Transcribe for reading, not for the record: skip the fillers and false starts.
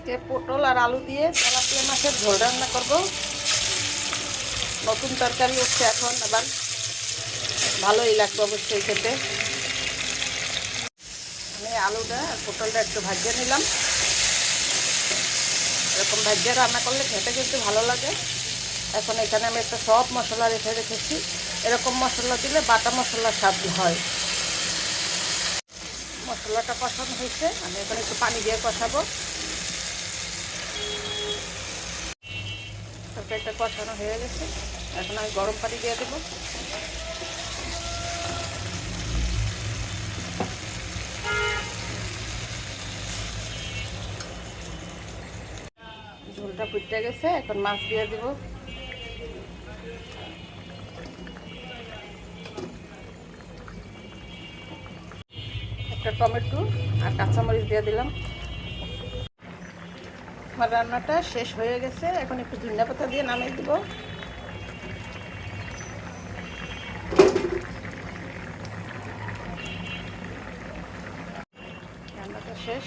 আজকে পটল আর আলু দিয়ে তেলাপিয়া মাছের ঝোল রান্না করব। নতুন তরকারি হচ্ছে এখন, আবার ভালোই লাগবে অবশ্যই খেতে। আমি আলুটা আর পটলটা একটু ভাজিয়ে নিলাম। এরকম ভাজিয়ে রান্না করলে খেতে কিন্তু ভালো লাগে। এখন এখানে আমি একটা সব মশলা রেখে রেখেছি। এরকম মশলা দিলে বাটা মশলার স্বাদ হয়। মশলাটা কষানো হয়েছে, আমি এখন একটু পানি দিয়ে কষাবো। তরকারিটা কষানো হয়ে গেছে, এখন আমি গরম পানি দিয়ে দেবো। ঝোলটা ফুটে গেছে, এখন মাছ দিয়ে দেবো। একটা টমেটো আর কাঁচামরিচ দিয়ে দিলাম। আমার রান্নাটা শেষ হয়ে গেছে, এখন একটু ধনিয়া পাতা দিয়ে নামিয়ে দেব। রান্নাটা শেষ।